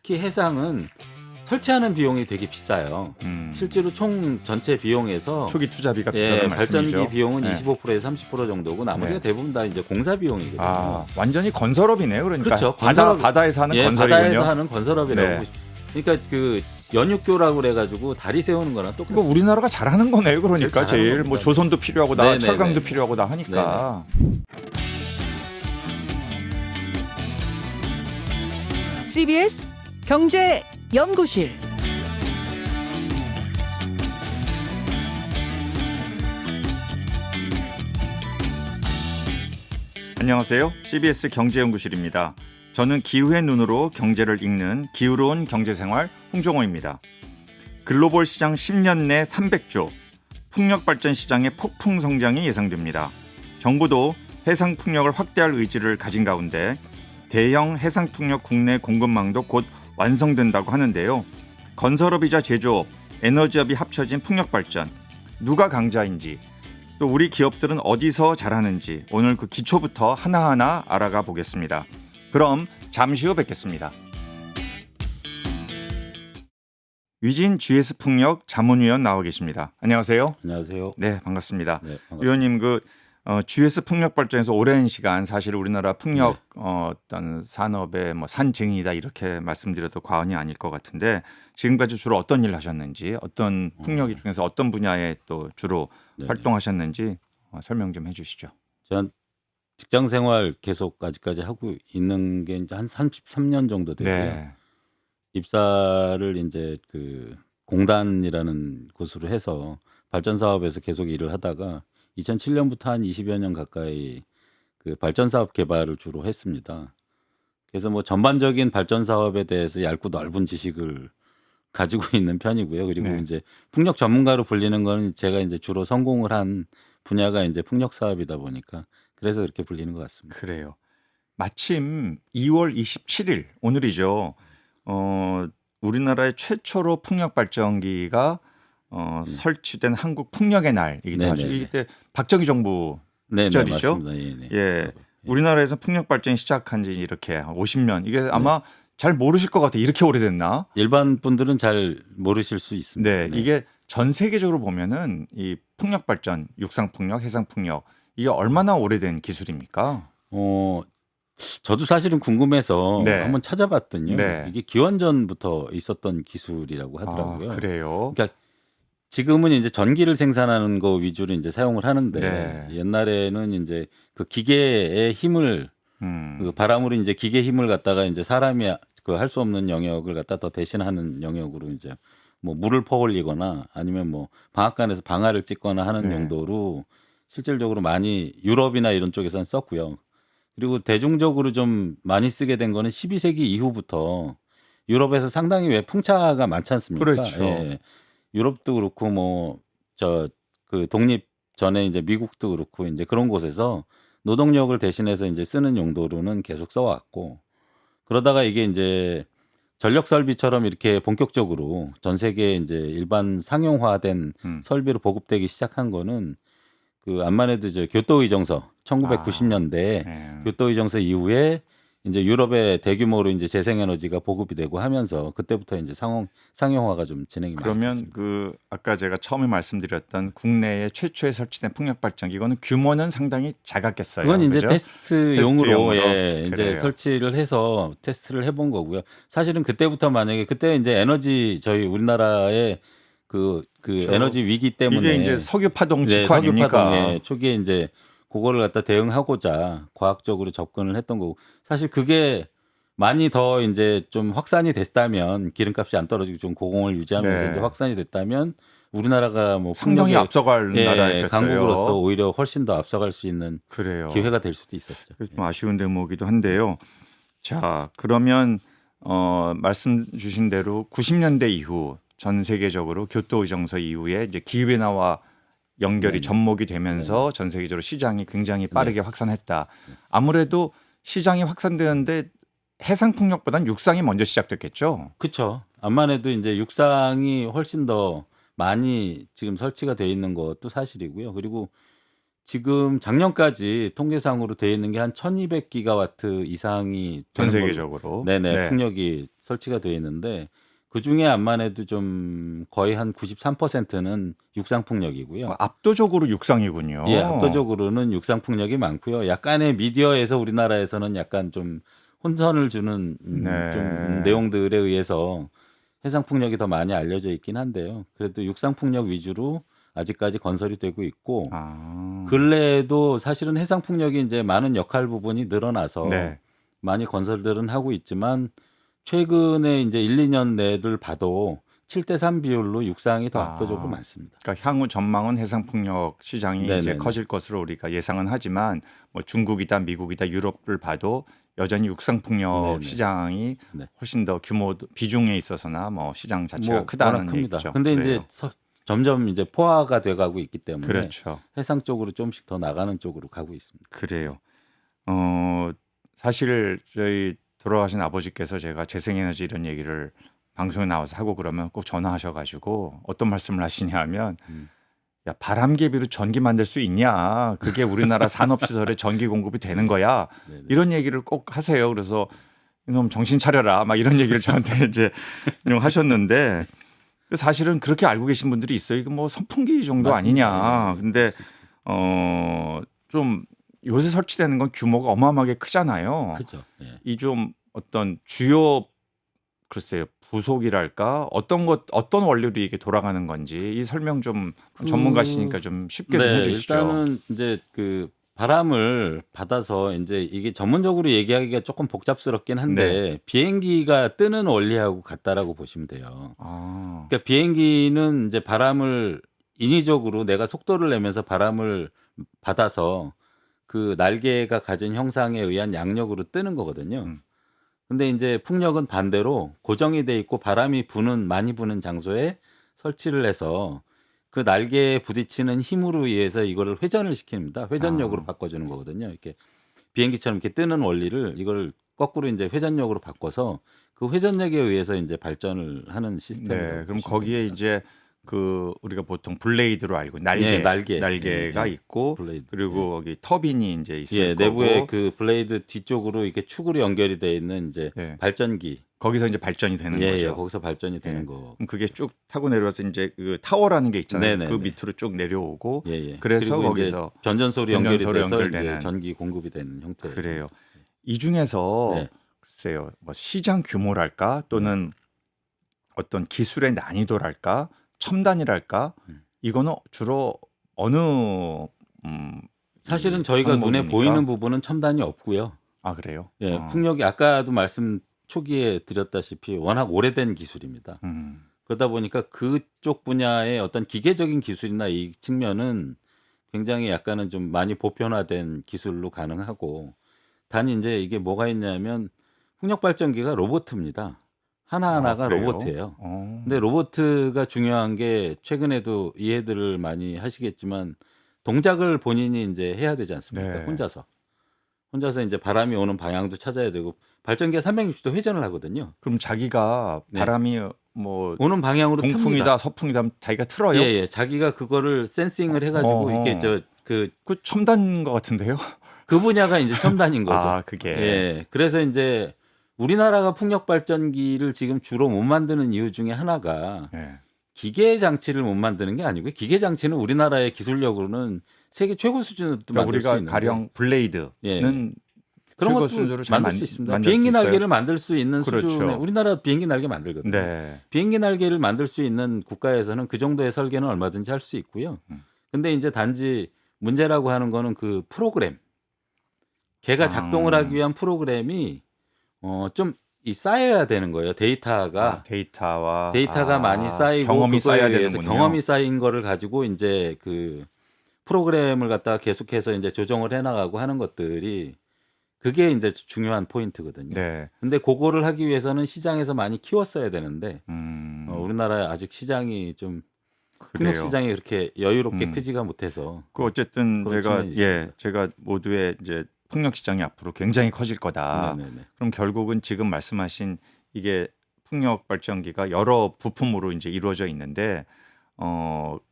특히 해상은 설치하는 비용이 되게 비싸요. 실제로 총 전체 비용에서 초기 투자비가 비싸다는 발전기 말씀이죠. 비용은 네. 25%에서 30% 정도고 나머지가 네. 대부분 다 이제 공사 비용이거든요. 아, 완전히 건설업이네요. 그러니까 그렇죠. 바다에서 하는 건설이군요. 바다에서 하는 건설업이라고. 네. 그러니까 그 연육교라고 그래가지고 다리 세우는 거랑 이거 똑같아요. 우리나라가 잘하는 거네요. 그러니까 제일 잘하는 제일 뭐 겁니다. 조선도 필요하고 다 네네네. 철강도 필요하고 다 하니까. CBS 경제연구실. 안녕하세요. CBS 경제연구실입니다. 저는 기후의 눈으로 경제를 읽는 기후로운 경제생활 홍종호입니다. 글로벌 시장 10년 내 300조, 풍력발전 시장의 폭풍 성장이 예상됩니다. 정부도 해상풍력을 확대할 의지를 가진 가운데 대형 해상풍력 국내 공급망도 곧 완성된다고 하는데요. 건설업이자 제조업, 에너지업이 합쳐진 풍력발전, 누가 강자인지, 또 우리 기업들은 어디서 잘하는지 오늘 그 기초부터 하나하나 알아가 보겠습니다. 그럼 잠시 후 뵙겠습니다. 위진 GS풍력 자문위원 나와 계십니다. 안녕하세요. 안녕하세요. 네, 반갑습니다. 네, 반갑습니다. 위원님 GS풍력 발전에서 오랜 시간 사실 우리나라 풍력 어떤 산업의 뭐 산증이다 이렇게 말씀드려도 과언이 아닐 것 같은데 지금까지 주로 어떤 일을 하셨는지 어떤 풍력이 중에서 어떤 분야에 또 주로 네네. 활동하셨는지 설명 좀 해주시죠. 전 직장 생활 계속 아직까지 하고 있는 게 이제 한 33년 정도 되고요. 네. 입사를 이제 그 공단이라는 곳으로 해서 발전 사업에서 계속 일을 하다가 2007년부터 한 20여 년 가까이 그 발전 사업 개발을 주로 했습니다. 그래서 뭐 전반적인 발전 사업에 대해서 얇고 넓은 지식을 가지고 있는 편이고요. 그리고 네. 이제 풍력 전문가로 불리는 거는 제가 이제 주로 성공을 한 분야가 이제 풍력 사업이다 보니까 그래서 그렇게 불리는 것 같습니다. 그래요. 마침 2월 27일 오늘이죠. 우리나라의 최초로 풍력 발전기가 설치된 한국 풍력의 날이기도 하죠. 네네네. 이때 박정희 정부 네, 시절이죠. 맞습니다. 예, 네. 예. 우리나라에서 풍력 발전이 시작한 지 이렇게 50년. 이게 아마 잘 모르실 것 같아요. 이렇게 오래됐나? 일반 분들은 잘 모르실 수 있습니다. 네. 이게 전 세계적으로 보면은 이 풍력 발전, 육상 풍력, 해상 풍력 이게 얼마나 오래된 기술입니까? 저도 사실은 궁금해서 네. 한번 찾아봤더니요. 네. 이게 기원전부터 있었던 기술이라고 하더라고요. 아, 그래요. 그러니까 지금은 이제 전기를 생산하는 거 위주로 이제 사용을 하는데 네. 옛날에는 이제 그 기계의 힘을 그 바람으로 이제 기계 힘을 갖다가 이제 사람이 그 할 수 없는 영역을 갖다 더 대신하는 영역으로 이제 뭐 물을 퍼올리거나 아니면 뭐 방앗간에서 방아를 찍거나 하는 네. 용도로 실질적으로 많이 유럽이나 이런 쪽에서는 썼고요. 그리고 대중적으로 좀 많이 쓰게 된 거는 12세기 이후부터 유럽에서 상당히 왜 풍차가 많지 않습니까? 그렇죠. 예. 유럽도 그렇고 뭐 저 그 독립 전에 이제 미국도 그렇고 이제 그런 곳에서 노동력을 대신해서 이제 쓰는 용도로는 계속 써왔고 그러다가 이게 이제 전력 설비처럼 이렇게 본격적으로 전 세계에 이제 일반 상용화된 설비로 보급되기 시작한 거는 그 암만 해도 이제 교토의정서 1990년대 네. 교토의정서 이후에 이제 유럽의 대규모로 이제 재생에너지가 보급이 되고 하면서 그때부터 이제 상용화가 좀 진행이 많이 그러면 됐습니다. 그 아까 제가 처음에 말씀드렸던 국내에 최초에 설치된 풍력 발전기 이거는 규모는 상당히 작았겠어요. 그건 이제 그죠? 테스트용으로 테스트용으로. 예, 이제 그래요. 설치를 해서 테스트를 해본 거고요. 사실은 그때부터 만약에 그때 이제 에너지 저희 우리나라의 그 그렇죠. 에너지 위기 때문에 이게 이제 석유 파동 네, 직후 아닙니까? 석유파동에 초기에 이제 그거를 갖다 대응하고자 과학적으로 접근을 했던 거고 사실 그게 많이 더 이제 좀 확산이 됐다면 기름값이 안 떨어지고 좀 고공을 유지하면서 네. 이제 확산이 됐다면 우리나라가 뭐 상당히 풍력의 앞서갈 나라였겠어요. 강국으로서 오히려 훨씬 더 앞서갈 수 있는 그래요. 기회가 될 수도 있었죠. 그래서 좀 아쉬운 대목이기도 한데요. 자, 그러면 말씀 주신 대로 90년대 이후 전 세계적으로 교토의정서 이후에 이제 기후변화와 연결이 네네. 접목이 되면서 전 세계적으로 시장이 굉장히 빠르게 확산했다. 아무래도 시장이 확산되는데 해상 풍력보다는 육상이 먼저 시작됐겠죠. 그렇죠. 암만 해도 이제 육상이 훨씬 더 많이 지금 설치가 돼 있는 것도 사실이고요. 그리고 지금 작년까지 통계상으로 돼 있는 게 한 1200기가와트 이상이 전 되는 걸로 세계적으로. 네네 네. 풍력이 설치가 되어 있는데 그중에 암만 해도 좀 거의 한 93%는 육상 풍력이고요. 압도적으로 육상이군요. 예, 압도적으로는 육상 풍력이 많고요. 약간의 미디어에서 우리나라에서는 약간 좀 혼선을 주는 좀 네. 내용들에 의해서 해상 풍력이 더 많이 알려져 있긴 한데요. 그래도 육상 풍력 위주로 아직까지 건설이 되고 있고 아. 근래에도 사실은 해상 풍력이 이제 많은 역할 부분이 늘어나서 네. 많이 건설들은 하고 있지만 최근에 이제 1-2년 내를 봐도 7대3 비율로 육상이 더 압도적으로 아. 많습니다. 그러니까 향후 전망은 해상풍력 시장이 이제 네네네. 커질 것으로 우리가 예상은 하지만 뭐 중국이다 미국이다 유럽을 봐도 여전히 육상풍력 네네. 시장이 네. 훨씬 더 규모 비중에 있어서나 뭐 시장 자체가 뭐 크다는 워낙 큽니다. 얘기죠. 근데 그래요. 이제 점점 이제 포화가 돼 가고 있기 때문에 그렇죠. 해상 쪽으로 좀씩 더 나가는 쪽으로 가고 있습니다. 그래요. 사실 저희 돌아가신 아버지께서 제가 재생에너지 이런 얘기를 방송에 나와서 하고 그러면 꼭 전화하셔가지고 어떤 말씀을 하시냐면 야 바람개비로 전기 만들 수 있냐? 그게 우리나라 산업시설에 전기 공급이 되는 거야. 네네. 이런 얘기를 꼭 하세요. 그래서 이놈 정신 차려라. 막 이런 얘기를 저한테 이제 하셨는데 사실은 그렇게 알고 계신 분들이 있어요. 이거 뭐 선풍기 정도 맞습니다. 아니냐. 예. 근데 좀 요새 설치되는 건 규모가 어마어마하게 크잖아요. 크죠. 예. 이 좀 어떤 주요 글쎄요 부속이랄까 어떤 원리로 이게 돌아가는 건지 이 설명 좀 전문가시니까 좀 쉽게 좀 네, 해주시죠. 일단은 이제 그 바람을 받아서 이제 이게 전문적으로 얘기하기가 조금 복잡스럽긴 한데 비행기가 뜨는 원리하고 같다라고 보시면 돼요. 아, 그러니까 비행기는 이제 바람을 인위적으로 내가 속도를 내면서 바람을 받아서 그 날개가 가진 형상에 의한 양력으로 뜨는 거거든요. 음. 근데 이제 풍력은 반대로 고정이 돼 있고 바람이 많이 부는 장소에 설치를 해서 그 날개에 부딪히는 힘으로 의해서 이거를 회전을 시킵니다. 회전력으로 아. 바꿔주는 거거든요. 이렇게 비행기처럼 이렇게 뜨는 원리를 이걸 거꾸로 이제 회전력으로 바꿔서 그 회전력에 의해서 이제 발전을 하는 시스템이라고 네, 그럼 보시면 거기에 됩니다. 이제 그 우리가 보통 블레이드로 알고 예, 날개가 예, 예. 있고 블레이드. 그리고 거기 터빈이 이제 있을 예, 거고 내부에 그 블레이드 뒤쪽으로 이렇게 축으로 연결이 돼 있는 이제 예. 발전기. 거기서 이제 발전이 되는 예, 거죠. 예, 거기서 발전이 되는 예. 거. 그럼 그게 쭉 타고 내려와서 이제 그 타워라는 게 있잖아요. 네네네. 그 밑으로 쭉 내려오고 예, 예. 그래서 그리고 이제 거기서 변전소로 연결이 변전소로 돼서 연결되는. 이제 전기 공급이 되는 형태. 그래요. 이 중에서 네. 글쎄요, 뭐 시장 규모랄까 또는 어떤 기술의 난이도랄까 첨단이랄까 이거는 주로 어느 사실은 저희가 눈에 항목입니까? 보이는 부분은 첨단이 없고요. 아 그래요? 예, 풍력이 아까도 말씀 초기에 드렸다시피 워낙 오래된 기술입니다. 그러다 보니까 그쪽 분야의 어떤 기계적인 기술이나 이 측면은 굉장히 약간은 좀 많이 보편화된 기술로 가능하고 단지 이제 이게 뭐가 있냐면 풍력 발전기가 로봇입니다. 하나하나가 그래요? 로봇이에요. 근데 로봇가 중요한 게 최근에도 이해들을 많이 하시겠지만 동작을 본인이 이제 해야 되지 않습니까? 네. 혼자서 이제 바람이 오는 방향도 찾아야 되고 발전기가 360도 회전을 하거든요. 그럼 자기가 네. 바람이 뭐 오는 방향으로 동풍이다 틉니다. 서풍이다 하면 자기가 틀어요? 예, 예. 자기가 그거를 센싱을 해가지고 이게 그 첨단 것 같은데요? 그 분야가 이제 첨단인 거죠. 아 그게 예. 그래서 이제 우리나라가 풍력 발전기를 지금 주로 못 만드는 이유 중에 하나가 예. 기계 장치를 못 만드는 게 아니고요. 기계 장치는 우리나라의 기술력으로는 세계 최고 수준으로 그러니까 만들 수 우리가 있는데 가령 블레이드는 예. 최고 그런 것도 수준으로 잘 만들 수 있습니다. 만들 비행기 수 있어요? 날개를 만들 수 있는 그렇죠. 수준의 우리나라 비행기 날개 만들거든요. 네. 비행기 날개를 만들 수 있는 국가에서는 그 정도의 설계는 얼마든지 할 수 있고요. 근데 이제 단지 문제라고 하는 거는 그 프로그램. 걔가 작동을 하기 위한 프로그램이 좀 쌓여야 되는 거예요. 데이터가 데이터가 많이 쌓이고 경험이 그거에 쌓여야 의해서 되는군요. 경험이 쌓인 거를 가지고 이제 그 프로그램을 갖다가 계속해서 이제 조정을 해 나가고 하는 것들이 그게 이제 중요한 포인트거든요. 네. 근데 그거를 하기 위해서는 시장에서 많이 키웠어야 되는데 우리나라 아직 시장이 좀 풍력 그래요. 시장이 그렇게 여유롭게 크지가 못해서 그 어쨌든 그런 제가 측면이 있습니다. 제가 모두의 이제 풍력 시장이 앞으로 굉장히 커질 거다. 네네네. 그럼 결국은 지금 말씀하신 이게 풍력 발전기가 여러 부품으로 이제 이루어져 있는데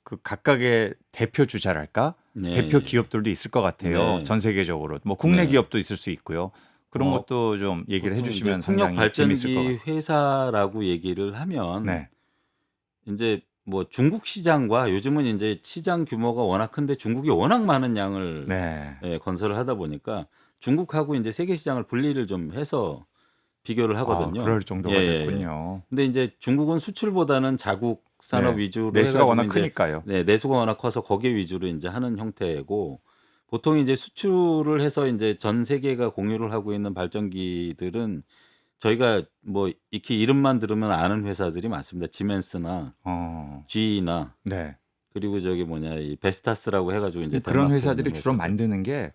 그 각각의 대표 주자랄까? 네, 대표 예. 기업들도 있을 것 같아요. 네. 전 세계적으로. 뭐 국내 네. 기업도 있을 수 있고요. 그런 어, 것도 좀 얘기를 해 보통 주시면 이제 풍력 상당히 재밌을 것 발전기 같아요. 회사라고 얘기를 하면 네. 이제 뭐 중국 시장과 요즘은 이제 시장 규모가 워낙 큰데 중국이 워낙 많은 양을 네. 예, 건설을 하다 보니까 중국하고 이제 세계 시장을 분리를 좀 해서 비교를 하거든요. 그럴 정도가 예예예. 됐군요. 근데 이제 중국은 수출보다는 자국 산업 네. 위주로 해 내수가 워낙 가지고 이제 크니까요. 네, 내수가 워낙 커서 거기에 위주로 인제 하는 형태고 보통 이제 수출을 해서 인제 전 세계가 공유를 하고 있는 발전기들은 저희가 뭐 익히 이름만 들으면 아는 회사들이 많습니다. 지멘스나 어. GE나 네. 그리고 저기 뭐냐 이 베스타스라고 해 가지고 인제 그런 덴마크에 회사들이 있는 주로 회사들. 만드는 게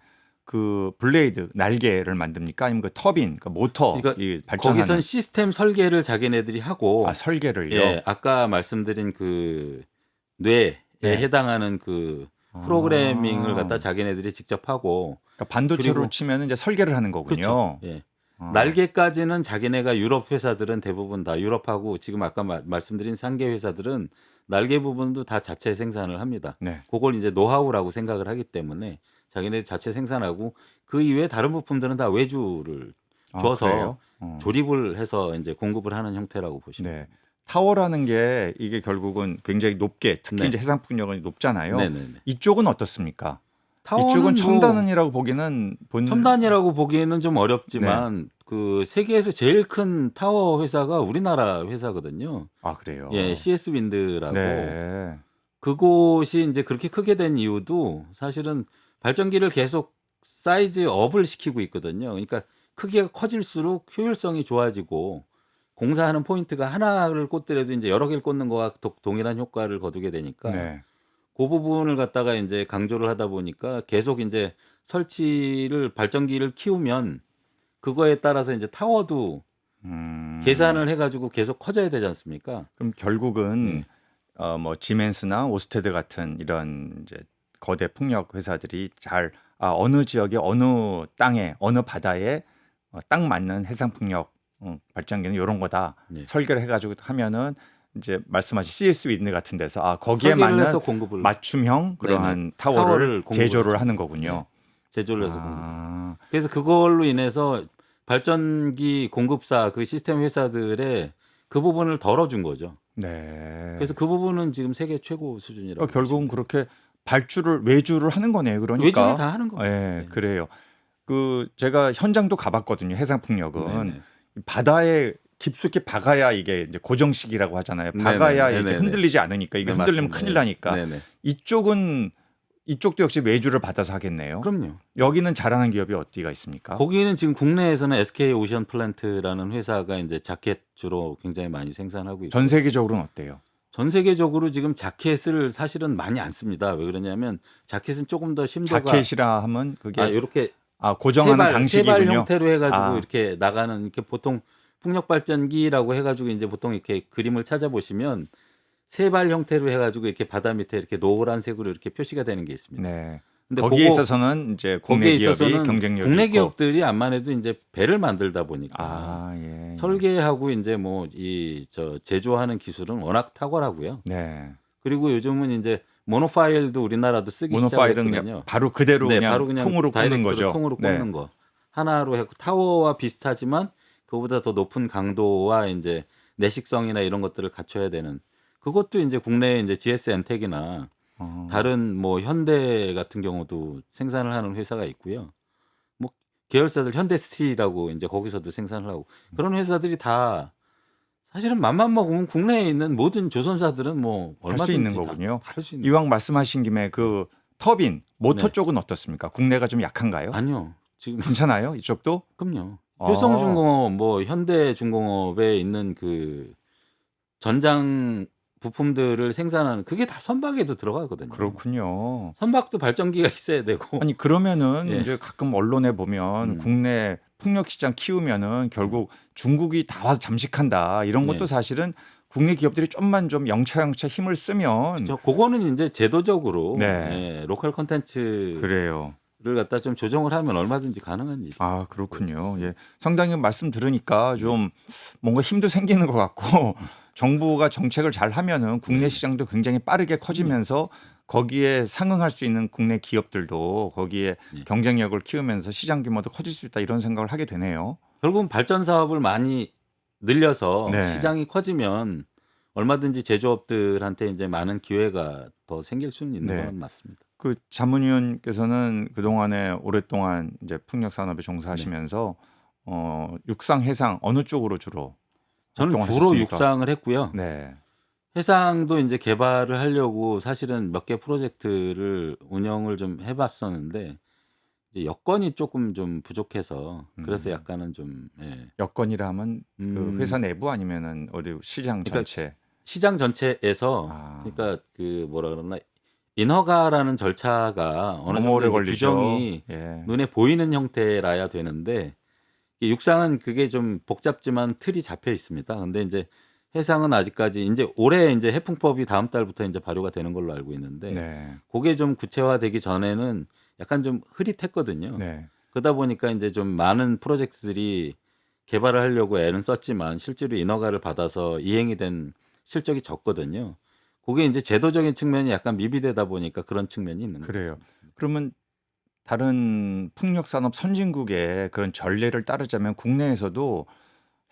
그 블레이드, 날개를 만듭니까? 아니면 그 터빈, 그 모터 그러니까 이 거기선 발전하는 시스템 설계를 자기네들이 하고 설계를요? 예, 아까 말씀드린 그 뇌에 네. 해당하는 그 프로그래밍을 갖다 자기네들이 직접 하고 그러니까 반도체로 그리고 치면은 이제 설계를 하는 그렇죠. 거군요. 예. 아. 날개까지는 자기네가 유럽 회사들은 대부분 다 유럽하고 지금 아까 말씀드린 3개 회사들은 날개 부분도 다 자체 생산을 합니다. 네. 그걸 이제 노하우라고 생각을 하기 때문에 자기네 자체 생산하고 그 이외에 다른 부품들은 다 외주를 줘서 그래요? 조립을 해서 이제 공급을 하는 형태라고 보시면 네. 타워라는 게 이게 결국은 굉장히 높게 특히 네. 이제 해상 풍력은 높잖아요. 네네네. 이쪽은 어떻습니까? 타워는 이쪽은 뭐 첨단이라고 보기는 첨단이라고 보기에는 좀 어렵지만 그 세계에서 제일 큰 타워 회사가 우리나라 회사거든요. 그래요. 예, CS 윈드라고. 네. 그곳이 이제 그렇게 크게 된 이유도 사실은 발전기를 계속 사이즈업을 시키고 있거든요. 그러니까 크기가 커질수록 효율성이 좋아지고 공사하는 포인트가 하나를 꽂더라도 이제 여러 개를 꽂는 거와 동일한 효과를 거두게 되니까 네. 그 부분을 갖다가 이제 강조를 하다 보니까 계속 이제 설치를 발전기를 키우면 그거에 따라서 이제 타워도 계산을 해 가지고 계속 커져야 되지 않습니까? 그럼 결국은 뭐 지멘스나 오스테드 같은 이런 이제 거대 풍력 회사들이 잘 어느 지역에 어느 땅에 어느 바다에 딱 맞는 해상 풍력 발전기는 이런 거다 네. 설계를 해가지고 하면은 이제 말씀하신 CS 윈드 같은 데서 거기에 설계를 맞는 해서 공급을 맞춤형 그러한 네네. 타워를 공급을 제조를 하죠. 하는 거군요. 제조를 해서 공급. 아, 그래서 그걸로 인해서 발전기 공급사 그 시스템 회사들의 그 부분을 덜어준 거죠. 네. 그래서 그 부분은 지금 세계 최고 수준이라고. 결국은 그렇게 외주를 하는 거네요. 그러니까 외주를 다 하는 겁니다. 예, 네. 그래요. 그 제가 현장도 가봤거든요. 해상 풍력은 네네. 바다에 깊숙이 박아야 이게 이제 고정식이라고 하잖아요. 박아야 네네. 이게 네네. 흔들리지 않으니까 이게 네, 흔들리면 맞습니다. 큰일 나니까 네네. 이쪽도 역시 외주를 받아서 하겠네요. 그럼요. 여기는 잘하는 기업이 어디가 있습니까? 거기는 지금 국내에서는 SK 오션 플랜트라는 회사가 이제 자켓 주로 굉장히 많이 생산하고 있고 전 세계적으로는 어때요? 전 세계적으로 지금 자켓을 사실은 많이 안 씁니다. 왜 그러냐면 자켓은 조금 더 심도가 자켓이라 하면 그게 이렇게 고정하는 방식이군요. 세발 형태로 해가지고 아. 이렇게 나가는 이렇게 보통 풍력 발전기라고 해가지고 이제 보통 이렇게 그림을 찾아보시면 세발 형태로 해가지고 이렇게 바다 밑에 이렇게 노란색으로 이렇게 표시가 되는 게 있습니다. 네. 근데 거기에 그거- 있어서는 이제 국내 거기에 기업이 있어서는 경쟁력이 국내 있고. 기업들이 암만 해도 이제 배를 만들다 보니까 예. 설계하고 이제 뭐 이 제조하는 기술은 워낙 탁월하고요. 네. 그리고 요즘은 이제 모노파일도 우리나라도 쓰기 모노파일은 시작했거든요. 그냥 바로 그대로 네, 그냥 바로 그냥 통으로 꽂는 다이렉트로 거죠. 통으로 네. 꽂는 거. 하나로 해고 타워와 비슷하지만 그거보다 더 높은 강도와 이제 내식성이나 이런 것들을 갖춰야 되는 그것도 이제 국내에 이제 GS 엔텍이나 다른 뭐 현대 같은 경우도 생산을 하는 회사가 있고요. 뭐 계열사들 현대스틸이라고 이제 거기서도 생산을 하고 그런 회사들이 다 사실은 맘만 먹으면 국내에 있는 모든 조선사들은 뭐 할 수 얼마든지 있는 다 거군요. 할 수 있는. 이왕 말씀하신 김에 그 터빈 모터 네. 쪽은 어떻습니까? 국내가 좀 약한가요? 아니요. 지금 괜찮아요? 이쪽도? 그럼요. 아. 효성중공업 뭐 현대중공업에 있는 그 전장 부품들을 생산하는 그게 다 선박에도 들어가거든요. 그렇군요. 선박도 발전기가 있어야 되고. 아니 그러면은 예. 이제 가끔 언론에 보면 국내 풍력 시장 키우면은 결국 중국이 다 와서 잠식한다 이런 것도 네. 사실은 국내 기업들이 좀만 좀 영차영차 힘을 쓰면 그거는 이제 제도적으로 네. 예, 로컬 콘텐츠를 그래요. 갖다 좀 조정을 하면 얼마든지 가능한 일이죠. 아, 그렇군요. 예. 상당히 말씀 들으니까 좀 뭔가 힘도 생기는 것 같고 정부가 정책을 잘 하면은 국내 시장도 굉장히 빠르게 커지면서 거기에 상응할 수 있는 국내 기업들도 거기에 네. 경쟁력을 키우면서 시장 규모도 커질 수 있다 이런 생각을 하게 되네요. 결국은 발전 사업을 많이 늘려서 네. 시장이 커지면 얼마든지 제조업들한테 이제 많은 기회가 더 생길 수는 있는 네. 건 맞습니다. 그 자문위원께서는 그동안에 오랫동안 이제 풍력 산업에 종사하시면서 육상, 해상 어느 쪽으로 주로 저는 주로 활동하셨습니까? 육상을 했고요. 네. 해상도 이제 개발을 하려고 사실은 몇 개 프로젝트를 운영을 좀 해봤었는데 이제 여건이 조금 좀 부족해서 그래서 약간은 좀 여건이라 하면 그 음, 회사 내부 아니면은 어디 시장 그러니까 전체. 시장 전체에서 아. 그러니까 그 뭐라 그러나 인허가라는 절차가 어느 너무 오래 정도 이제 걸리죠. 규정이 예. 눈에 보이는 형태라야 되는데 이 육상은 그게 좀 복잡지만 틀이 잡혀 있습니다. 근데 이제 해상은 아직까지 이제 올해 이제 해풍법이 다음 달부터 이제 발효가 되는 걸로 알고 있는데 네. 그게 좀 구체화되기 전에는 약간 좀 흐릿했거든요. 네. 그러다 보니까 이제 좀 많은 프로젝트들이 개발을 하려고 애는 썼지만 실제로 인허가를 받아서 이행이 된 실적이 적거든요. 그게 이제 제도적인 측면이 약간 미비되다 보니까 그런 측면이 있는 거죠. 그래요. 그러면 다른 풍력 산업 선진국의 그런 전례를 따르자면 국내에서도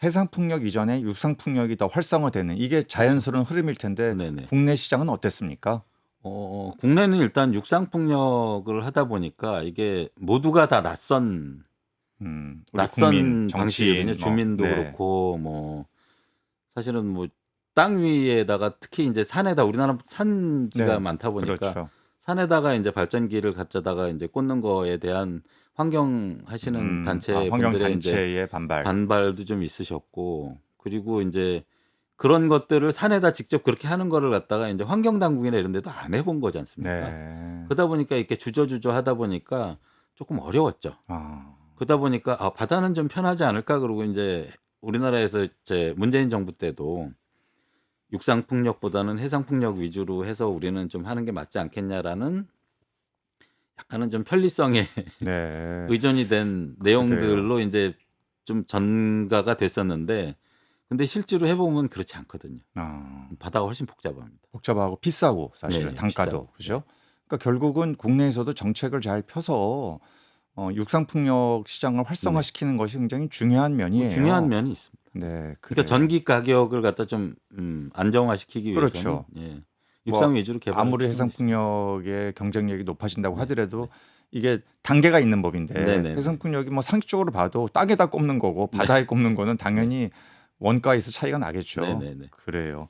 해상 풍력 이전에 육상 풍력이 더 활성화되는 이게 자연스러운 흐름일 텐데 네네. 국내 시장은 어땠습니까? 국내는 일단 육상 폭력을 하다 보니까 이게 모두가 다 낯선 우리 국민, 방식이거든요. 정치인 주민도 네. 그렇고 뭐 사실은 뭐 땅 위에다가 특히 이제 산에다 우리나라 산지가 네, 많다 보니까 그렇죠. 산에다가 이제 발전기를 갖다가 이제 꽂는 거에 대한 환경 하시는 단체 환경 분들의 이제 단체의 반발. 반발도 좀 있으셨고 그리고 이제 그런 것들을 산에다 직접 그렇게 하는 거를 갖다가 이제 환경 당국이나 이런 데도 안 해본 거지 않습니까? 네. 그러다 보니까 이렇게 주저주저 하다 보니까 조금 어려웠죠. 아, 그러다 보니까 바다는 좀 편하지 않을까 그러고 이제 우리나라에서 이제 문재인 정부 때도 육상 풍력보다는 해상 풍력 위주로 해서 우리는 좀 하는 게 맞지 않겠냐라는 약간은 좀 편리성에 네. 의존이 된 내용들로 이제 좀 전가가 됐었는데 근데 실제로 해보면 그렇지 않거든요. 아, 바다가 훨씬 복잡합니다. 복잡하고 비싸고 사실은 네, 단가도 비싸고. 그죠? 그러니까 결국은 국내에서도 정책을 잘 펴서 육상 풍력 시장을 활성화시키는 것이 굉장히 중요한 면이에요. 중요한 면이 있습니다. 네, 그러니까 그래요. 전기 가격을 갖다 좀 안정화시키기 위해서는 그렇죠. 육상 뭐 위주로 개발. 아무리 해상 풍력의 경쟁력이 높아진다고 하더라도 이게 단계가 있는 법인데 네네네. 해상 풍력이 뭐 상식적으로 봐도 땅에다 꼽는 거고 바다에 꼽는 거는 당연히 원가에서 차이가 나겠죠. 네네네. 그래요.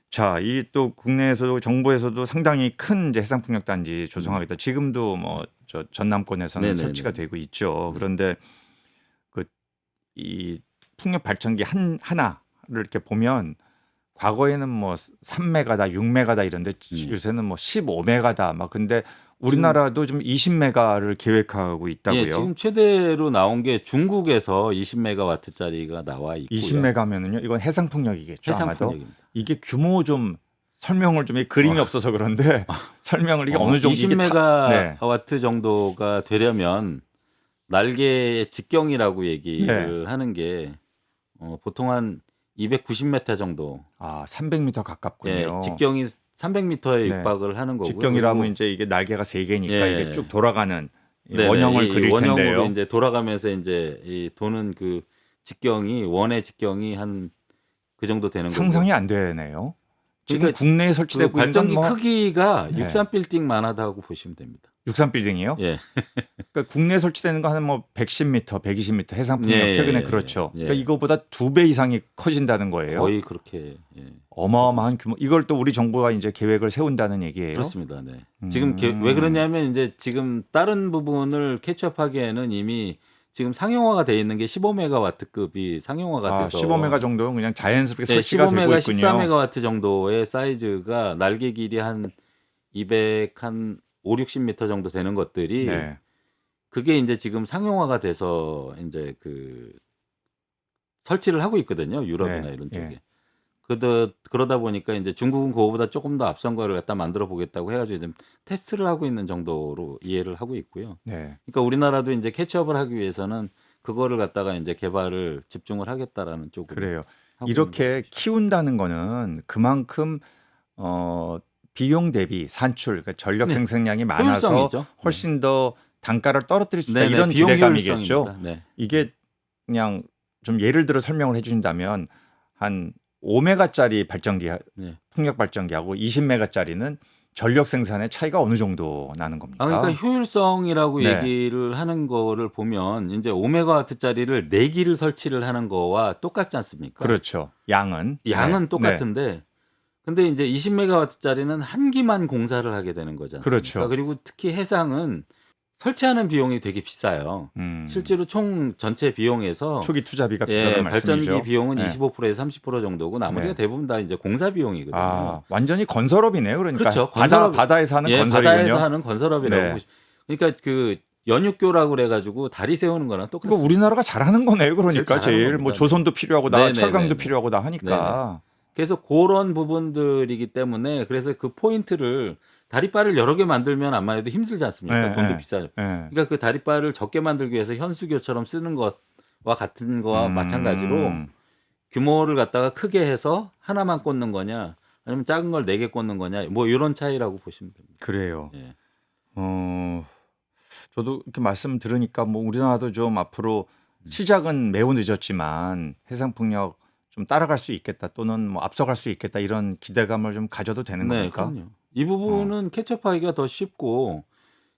자, 이 또 국내에서도 정부에서도 상당히 큰 이제 해상 풍력 단지 조성하겠다. 지금도 뭐 저 전남권에서는 네네네. 설치가 되고 있죠. 그런데 그 이 풍력 발전기 하나를 이렇게 보면 과거에는 뭐 3메가다, 6메가다 이런데 요새는 뭐 15메가다 막 근데 우리나라도 좀 20메가를 계획하고 있다고요. 지금 최대로 나온 게 중국에서 20메가와트짜리가 나와 있고요. 20메가면은요. 이건 해상 풍력이겠죠. 해상 아마도. 풍력입니다. 이게 규모 좀 설명을 좀 그림이 없어서 그런데 설명을 이게 어느 정도 이게 네. 20메가와트 정도가 되려면 날개의 직경이라고 얘기를 하는 게 보통 한 290m 정도. 아, 300m 가깝군요. 직경이 300m에 네. 육박을 하는 거고요. 직경이라면 그리고 이제 이게 날개가 세 개니까 예. 이게 쭉 돌아가는 이 네네, 원형을 이 그릴 원형으로 텐데요. 이제 돌아가면서 이제 이 도는 그 직경이 원의 직경이 한 그 정도 되는 거고. 상상이 안 되네요. 지금 그러니까 국내에 그 설치되고 있는 발전기 건 뭐 크기가 네. 63빌딩만 하다고 보시면 됩니다. 63빌딩이요? 예. 그러니까 국내에 설치되는 거 한 뭐 110m, 120m 해상 풍력 예, 최근에 예, 그렇죠. 예. 그러니까 이거보다 2배 이상이 커진다는 거예요. 거의 그렇게. 어마어마한 규모. 이걸 또 우리 정부가 이제 계획을 세운다는 얘기예요. 그렇습니다. 네. 지금 왜 그러냐면 이제 지금 다른 부분을 캐치업하기에는 이미 지금 상용화가 돼 있는 게 15메가와트급이 상용화가 돼서 15메가 정도는 그냥 자연스럽게 설치가 되고 15메가, 있군요. 14메가와트 정도의 사이즈가 날개 길이 한 200, 한 5, 60m 정도 되는 것들이 네. 그게 이제 지금 상용화가 돼서 이제 그 설치를 하고 있거든요. 유럽이나 네, 이런 예. 쪽에. 그러다 보니까 이제 중국은 그거보다 조금 더 앞선 거를 갖다 만들어 보겠다고 해가지고 지금 테스트를 하고 있는 정도로 이해를 하고 있고요. 네. 그러니까 우리나라도 이제 캐치업을 하기 위해서는 그거를 갖다가 이제 개발을 집중을 하겠다라는 쪽으로 그래요. 하고 있는 이렇게 거죠. 키운다는 거는 그만큼 비용 대비 산출, 그러니까 전력 네. 생산량이 많아서 효율성이죠. 네. 훨씬 더 단가를 떨어뜨릴 수 있다 네네, 이런 비용 기대감이겠죠. 효율성입니다. 네. 이게 그냥 좀 예를 들어 설명을 해주신다면 한 5메가짜리 발전기, 네. 풍력 발전기하고 20메가짜리는 전력 생산의 차이가 어느 정도 나는 겁니까? 그러니까 효율성이라고 네. 얘기를 하는 거를 보면 이제 5메가와트짜리를 4기를 설치를 하는 거와 똑같지 않습니까? 그렇죠. 양은 양은 네. 똑같은데 근데 이제 20메가와트짜리는 한 기만 공사를 하게 되는 거지 않습니까? 그렇죠. 그리고 특히 해상은 설치하는 비용이 되게 비싸요. 실제로 총 전체 비용에서 초기 투자비가 비싸다는 발전기 말씀이죠. 비용은 네. 25%에서 30% 정도고 나머지가 네. 대부분 다 이제 공사 비용이거든요. 아, 완전히 건설업이네요. 그러니까 그렇죠. 바다에서 하는 건설이군요. 바다에서 하는 건설업이라고 네. 그러니까 그 연육교라고 그래가지고 다리 세우는 거랑 이거 똑같습니다. 우리나라가 잘하는 거네요. 그러니까 제일 잘하는 제일 뭐 겁니다. 조선도 필요하고 나 네네네네. 철강도 필요하고 나 하니까. 그래서 그런 부분들이기 때문에 그래서 그 포인트를 다리바를 여러 개 만들면 암만 해도 힘들지 않습니까? 네, 돈도 네. 비싸요. 네. 그러니까 그 다리바를 적게 만들기 위해서 현수교처럼 쓰는 것과 같은 거와 마찬가지로 규모를 갖다가 크게 해서 하나만 꽂는 거냐 아니면 작은 걸 4개 꽂는 거냐 뭐 이런 차이라고 보시면 됩니다. 그래요. 예. 저도 이렇게 말씀 들으니까 뭐 우리나라도 좀 앞으로 시작은 매우 늦었지만 해상풍력 좀 따라갈 수 있겠다 또는 뭐 앞서갈 수 있겠다 이런 기대감을 좀 가져도 되는 네, 겁니까? 그럼요. 이 부분은 캐치업하기가 더 쉽고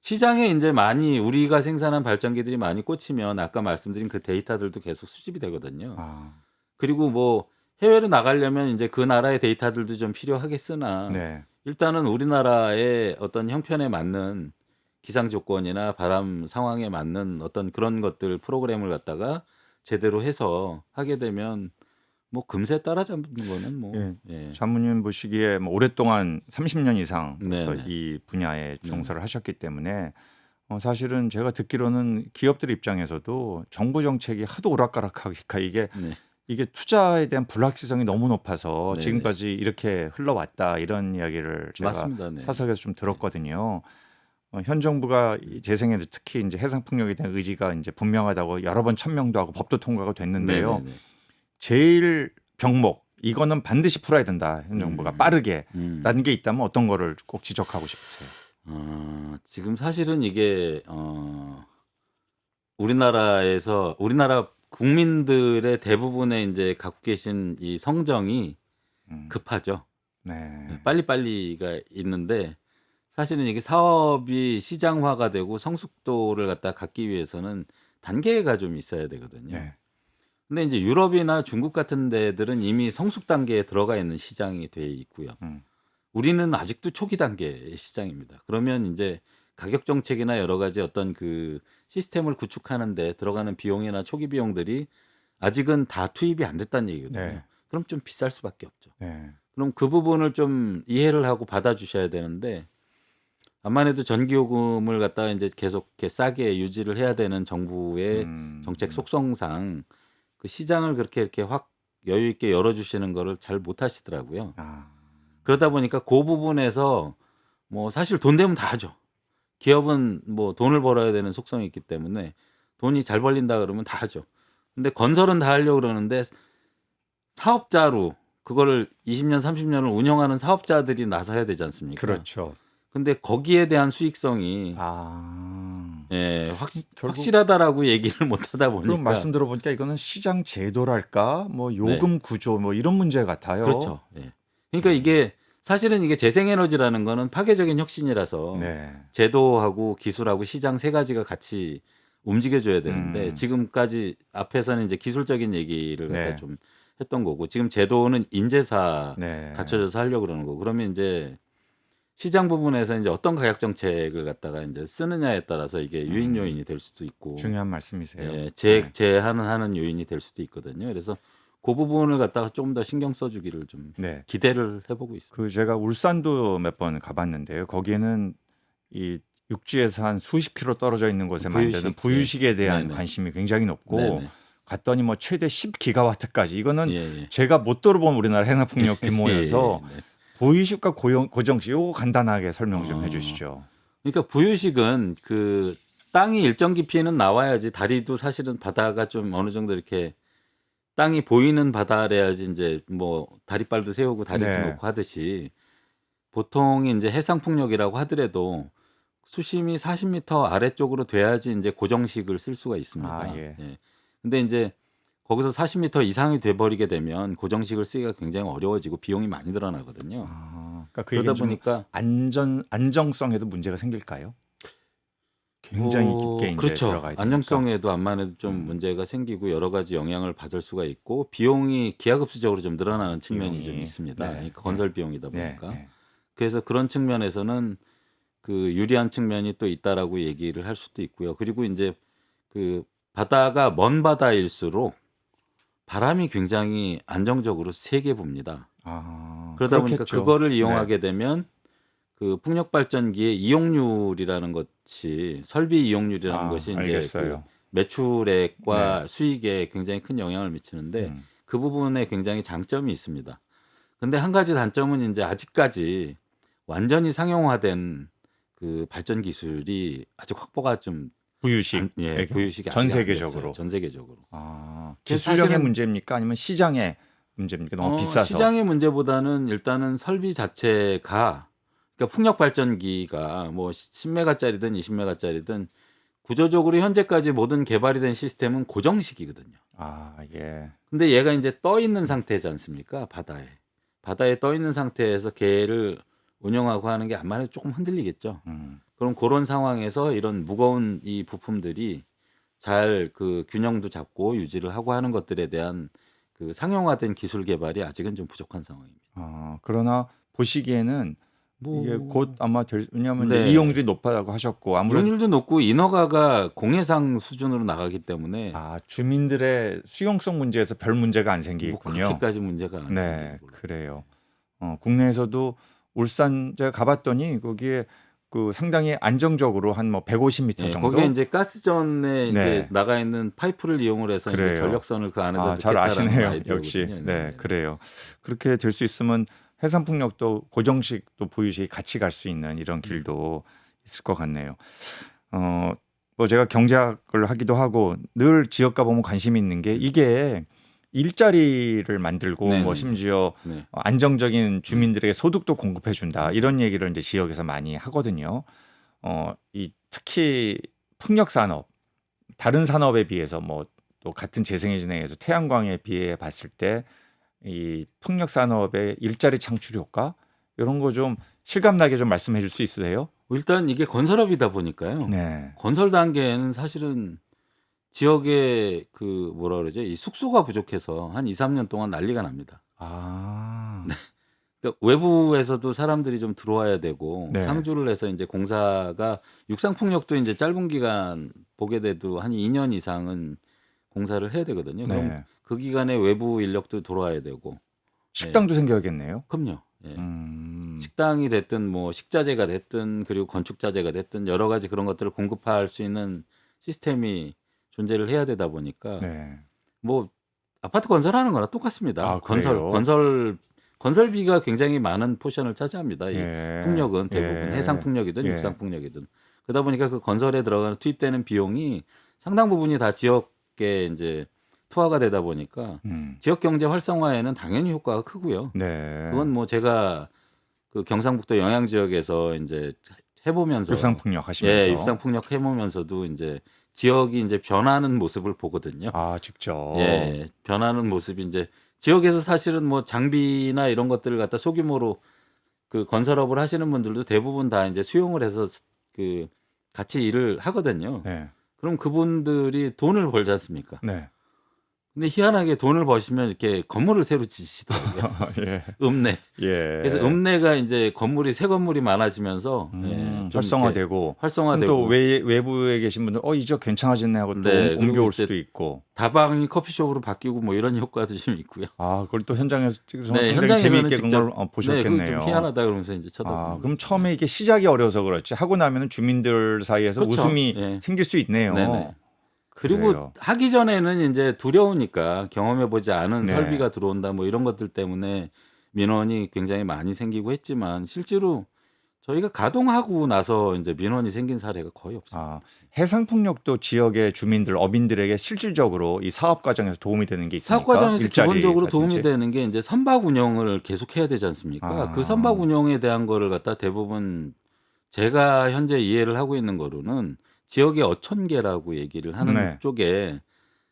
시장에 이제 많이 우리가 생산한 발전기들이 많이 꽂히면 아까 말씀드린 그 데이터들도 계속 수집이 되거든요. 아, 그리고 뭐 해외로 나가려면 이제 그 나라의 데이터들도 좀 필요하겠으나 네. 일단은 우리나라의 어떤 형편에 맞는 기상 조건이나 바람 상황에 맞는 어떤 그런 것들 프로그램을 갖다가 제대로 해서 하게 되면 뭐 금세 따라잡는 거는 뭐 예. 예. 자문님 보시기에 뭐 오랫동안 30년 이상 벌써 네네. 이 분야에 종사를 하셨기 때문에 사실은 제가 듣기로는 기업들 입장에서도 정부 정책이 하도 오락가락하니까 네. 이게 투자에 대한 불확실성이 너무 높아서 네네. 지금까지 이렇게 흘러왔다 이런 이야기를 제가 맞습니다. 네. 사석에서 좀 들었거든요. 현 정부가 이 재생에 특히 이제 해상풍력에 대한 의지가 이제 분명하다고 여러 번 천명도 하고 법도 통과가 됐는데요. 네네네. 제일 병목 이거는 반드시 풀어야 된다. 현 정부가 빠르게 라는 게 있다면 어떤 거를 꼭 지적하고 싶으세요? 지금 사실은 이게 우리나라 국민들의 대부분의 이제 갖고 계신 이 성정이 급하죠. 네. 빨리빨리가 있는데 사실은 이게 사업이 시장화가 되고 성숙도를 갖다 갖기 위해서는 단계가 좀 있어야 되거든요. 네. 근데 이제 유럽이나 중국 같은 데들은 이미 성숙 단계에 들어가 있는 시장이 돼 있고요. 우리는 아직도 초기 단계의 시장입니다. 그러면 이제 가격 정책이나 여러 가지 어떤 그 시스템을 구축하는 데 들어가는 비용이나 초기 비용들이 아직은 다 투입이 안 됐다는 얘기거든요. 네. 그럼 좀 비쌀 수밖에 없죠. 네. 그럼 그 부분을 좀 이해를 하고 받아주셔야 되는데 암만 해도 전기요금을 갖다가 이제 계속 이렇게 싸게 유지를 해야 되는 정부의 정책 속성상 그 시장을 그렇게 이렇게 확 여유 있게 열어주시는 거를 잘 못하시더라고요. 그러다 보니까 그 부분에서 뭐 사실 돈 되면 다 하죠. 기업은 뭐 돈을 벌어야 되는 속성이 있기 때문에 돈이 잘 벌린다 그러면 다 하죠. 근데 건설은 다 하려고 그러는데 사업자로 그거를 20년, 30년을 운영하는 사업자들이 나서야 되지 않습니까? 그렇죠. 근데 거기에 대한 수익성이 예, 결국 확실하다라고 얘기를 못 하다 보니까 그럼 말씀 들어보니까 이거는 시장 제도랄까 뭐 요금 구조 뭐 이런 문제 같아요. 그렇죠. 예. 그러니까 이게 사실은 이게 재생에너지라는 거는 파괴적인 혁신이라서 네. 제도하고 기술하고 시장 세 가지가 같이 움직여줘야 되는데 지금까지 앞에서는 이제 기술적인 얘기를 갖다 네. 좀 했던 거고 지금 제도는 인재사 네. 갖춰져서 하려고 그러는 거고 그러면 이제 시장 부분에서 이제 어떤 가격 정책을 갖다가 이제 쓰느냐에 따라서 이게 유인 요인이 될 수도 있고 중요한 말씀이세요. 예, 네. 제한하는 요인이 될 수도 있거든요. 그래서 그 부분을 갖다가 좀 더 신경 써주기를 좀 네. 기대를 해보고 있습니다. 그 제가 울산도 몇 번 가봤는데요. 거기에는 이 육지에서 한 수십 킬로 떨어져 있는 곳에 부유식, 만드는 부유식에 대한 네네. 관심이 굉장히 높고 네네. 갔더니 뭐 최대 10기가와트까지 이거는 예, 예. 제가 못 들어본 우리나라 해상풍력 규모여서 예, 예, 네. 부의식과 고정식 요거 간단하게 설명 좀 해주시죠. 그러니까 부유식은 그 땅이 일정 깊이는 나와야지 다리도 사실은 바다가 좀 어느 정도 이렇게 땅이 보이는 바다래야지 이제 뭐 다리빨도 세우고 다리도 네. 놓고 하듯이 보통 이제 해상풍력이라고 하더라도 수심이 40m 아래쪽으로 돼야지 이제 고정식을 쓸 수가 있습니다. 아, 예. 예. 근데 이제 거기서 40m 이상이 돼버리게 되면 고정식을 쓰기가 굉장히 어려워지고 비용이 많이 들어나거든요. 그러니까 그 그러다 얘기는 좀 보니까 안정성에도 문제가 생길까요? 굉장히 깊게 이제 그렇죠. 들어가야 되니까. 안정성에도 암만해도 좀 문제가 생기고 여러 가지 영향을 받을 수가 있고 비용이 기하급수적으로 좀 늘어나는 측면이 비용이. 좀 있습니다. 네. 그러니까 건설 비용이다 네, 보니까. 네. 그래서 그런 측면에서는 그 유리한 측면이 또 있다라고 얘기를 할 수도 있고요. 그리고 이제 그 바다가 먼 바다일수록 바람이 굉장히 안정적으로 세게 붑니다. 그러다 보니까 그렇겠죠. 그거를 이용하게 되면 그 풍력 발전기의 이용률이라는 것이 설비 이용률이라는 것이 이제 그 알겠어요. 매출액과 수익에 굉장히 큰 영향을 미치는데 음. 그 부분에 굉장히 장점이 있습니다. 근데 한 가지 단점은 이제 아직까지 완전히 상용화된 그 발전 기술이 아직 확보가 좀 부유식 부유식이 전 아직 안 세계적으로. 됐어요. 전 세계적으로. 그래서 기술력의 사실은- 문제입니까? 아니면 시장의 문제입니까? 너무 비싸서. 시장의 문제보다는 일단은 설비 자체가 그러니까 풍력 발전기가 뭐 10메가짜리든 20메가짜리든 구조적으로 현재까지 모든 개발이 된 시스템은 고정식이거든요. 예. 근데 얘가 이제 떠 있는 상태지 않습니까? 바다에 떠 있는 상태에서 걔를 운영하고 하는 게 아무래도 조금 흔들리겠죠. 그럼 그런 상황에서 이런 무거운 이 부품들이 잘 그 균형도 잡고 유지를 하고 하는 것들에 대한 그 상용화된 기술 개발이 아직은 좀 부족한 상황입니다. 그러나 보시기에는 이게 곧 아마 왜냐하면 네. 이제 이용률이 높다고 하셨고 아무래도 이용률도 높고 인허가가 공해상 수준으로 나가기 때문에 주민들의 수용성 문제에서 별 문제가 안 뭐 생기겠군요. 그렇게까지 문제가 안 네, 생기고. 그래요. 국내에서도 울산 제가 가봤더니 거기에 그 상당히 안정적으로 한 뭐 150m 예, 정도. 거기에 이제 가스전에 이제 네. 나가 있는 파이프를 이용을 해서 이제 그래요. 전력선을 그 안에다 잘 넣겠다라는 아시네요. 아이디어거든요. 역시. 네, 그래요. 그렇게 될 수 있으면 해상풍력도 고정식도 부유식이 같이 갈 수 있는 이런 길도 있을 것 같네요. 뭐 제가 경제학을 하기도 하고 늘 지역 가보면 관심이 있는 게 이게 일자리를 만들고 네네네. 뭐 심지어 네. 안정적인 주민들에게 소득도 공급해 준다 이런 얘기를 이제 지역에서 많이 하거든요. 이 특히 풍력 산업 다른 산업에 비해서 뭐 또 같은 재생에너지에서 태양광에 비해 봤을 때 이 풍력 산업의 일자리 창출 효과 이런 거 좀 실감나게 좀 말씀해 줄 수 있으세요? 일단 이게 건설업이다 보니까요. 네. 건설 단계에는 사실은 지역에 그 뭐라 그러죠? 이 숙소가 부족해서 한 2, 3년 동안 난리가 납니다. 그러니까 외부에서도 사람들이 좀 들어와야 되고 네. 상주를 해서 이제 공사가 육상 풍력도 이제 짧은 기간 보게 돼도 한 2년 이상은 공사를 해야 되거든요. 그럼 네. 그 기간에 외부 인력도 들어와야 되고. 식당도 생겨야겠네요. 그럼요. 예. 음. 식당이 됐든 뭐 식자재가 됐든 그리고 건축자재가 됐든 여러 가지 그런 것들을 공급할 수 있는 시스템이 존재를 해야 되다 보니까 네. 뭐 아파트 건설하는 거나 똑같습니다. 그래요? 건설비가 굉장히 많은 포션을 차지합니다. 이 예. 풍력은 대부분 예. 해상 풍력이든 예. 육상 풍력이든 그러다 보니까 그 건설에 들어가는 투입되는 비용이 상당 부분이 다 지역에 이제 투하가 되다 보니까 지역 경제 활성화에는 당연히 효과가 크고요. 네. 그건 뭐 제가 그 경상북도 영양 지역에서 이제 해보면서 육상풍력 하시면서 육상 풍력 해보면서도 이제 지역이 이제 변하는 모습을 보거든요. 직접. 예, 변하는 모습이 이제 지역에서 사실은 뭐 장비나 이런 것들을 갖다 소규모로 그 건설업을 하시는 분들도 대부분 다 이제 수용을 해서 그 같이 일을 하거든요. 네. 그럼 그분들이 돈을 벌지 않습니까? 네. 근데 희한하게 돈을 버시면 이렇게 건물을 새로 지시더라고요. 예. 읍내. 예. 그래서 읍내가 이제 건물이 새 건물이 많아지면서 좀 활성화되고 이렇게 활성화되고 또 외부에 계신 분들 이 지역 괜찮아졌네 하고 또 네, 그리고 옮겨올 이제 수도 있고. 다방이 커피숍으로 바뀌고 뭐 이런 효과도 좀 있고요. 그걸 또 현장에서 찍어서 네, 상당히 재미있게 현장에서는 그걸 네, 보셨겠네요. 그거 좀 희한하다 그러면서 이제 쳐다보고. 그럼 처음에 이게 시작이 어려서 그렇지 하고 나면은 주민들 사이에서 그렇죠. 웃음이 예. 생길 수 있네요. 네네. 그리고 그래요. 하기 전에는 이제 두려우니까 경험해 보지 않은 네. 설비가 들어온다 뭐 이런 것들 때문에 민원이 굉장히 많이 생기고 했지만 실제로 저희가 가동하고 나서 이제 민원이 생긴 사례가 거의 없습니다. 아, 해상풍력도 지역의 주민들, 어민들에게 실질적으로 이 사업 과정에서 도움이 되는 게 있습니까? 사업 과정에서 기본적으로 일자리라든지. 도움이 되는 게 이제 선박 운영을 계속해야 되지 않습니까? 아. 그 선박 운영에 대한 거를 갖다 대부분 제가 현재 이해를 하고 있는 거로는 지역의 어촌계라고 얘기를 하는 네. 쪽에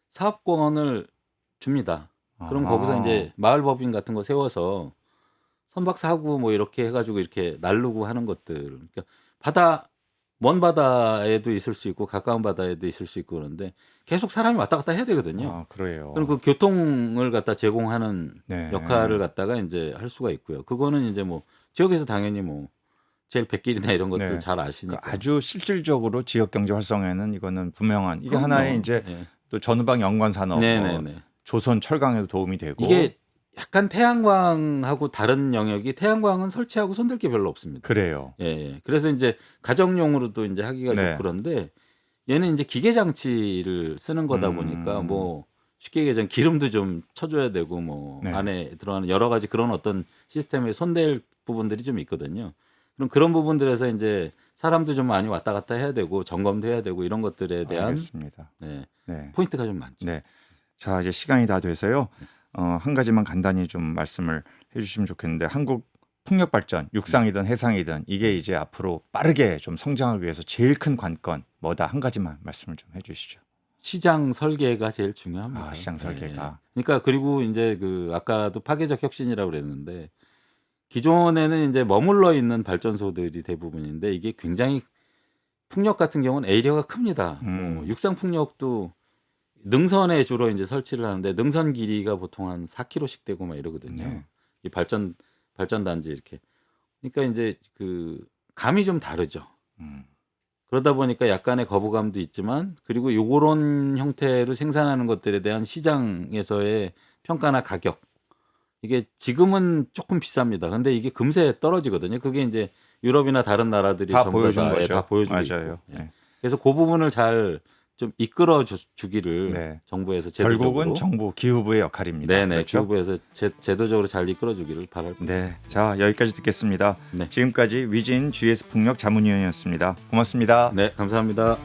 사업권을 줍니다. 그럼 아. 거기서 이제 마을 법인 같은 거 세워서 선박 사고 뭐 이렇게 해가지고 이렇게 나르고 하는 것들. 그러니까 바다 먼 바다에도 있을 수 있고 가까운 바다에도 있을 수 있고 그런데 계속 사람이 왔다 갔다 해야 되거든요. 아, 그래요. 그럼 그 교통을 갖다 제공하는 네. 역할을 갖다가 이제 할 수가 있고요. 그거는 이제 뭐 지역에서 당연히 뭐 제일 백길이나 이런 것들 네. 잘 아시니까. 그러니까 아주 실질적으로 지역 경제 활성화에는 이거는 분명한 이게 그럼요. 하나의 이제 예. 또 전후방 연관 산업, 뭐 네네네. 조선 철강에도 도움이 되고 이게 약간 태양광하고 다른 영역이 태양광은 설치하고 손댈 게 별로 없습니다. 그래요. 예, 예. 그래서 이제 가정용으로도 이제 하기가 네. 좋고 그런데 얘는 이제 기계 장치를 쓰는 거다 보니까 뭐 쉽게 얘기하자면 기름도 좀 쳐줘야 되고 뭐 네. 안에 들어가는 여러 가지 그런 어떤 시스템에 손댈 부분들이 좀 있거든요. 그럼 그런 부분들에서 이제 사람도 좀 많이 왔다 갔다 해야 되고 점검도 해야 되고 이런 것들에 대한 알겠습니다. 네, 네. 포인트가 좀 많죠. 네. 자, 이제 시간이 다 돼서요. 한 가지만 간단히 좀 말씀을 해주시면 좋겠는데 한국 풍력 발전, 육상이든 해상이든 이게 이제 앞으로 빠르게 좀 성장하기 위해서 제일 큰 관건 뭐다 한 가지만 말씀을 좀 해주시죠. 시장 설계가 제일 중요합니다. 아, 시장 설계가. 예. 그러니까 그리고 이제 그 아까도 파괴적 혁신이라고 그랬는데 기존에는 이제 머물러 있는 발전소들이 대부분인데 이게 굉장히 풍력 같은 경우는 에리어가 큽니다. 뭐 육상 풍력도 능선에 주로 이제 설치를 하는데 능선 길이가 보통 한 4km씩 되고 막 이러거든요. 네. 이 발전 단지 이렇게. 그러니까 이제 그 감이 좀 다르죠. 그러다 보니까 약간의 거부감도 있지만 그리고 요런 형태로 생산하는 것들에 대한 시장에서의 평가나 가격 이게 지금은 조금 비쌉니다. 근데 이게 금세 떨어지거든요. 그게 이제 유럽이나 다른 나라들이 다 전부 보여준 다, 예, 거죠. 다 보여주고 맞아요. 있고. 예. 네. 그래서 그 부분을 잘 좀 이끌어 주기를 네. 정부에서 제도적으로 결국은 정부 기후부의 역할입니다. 네네 그렇죠? 기후부에서 제도적으로 잘 이끌어 주기를 바랄 겁니다. 네, 자 여기까지 듣겠습니다. 네. 지금까지 위진 GS 풍력 자문위원이었습니다. 고맙습니다. 네 감사합니다.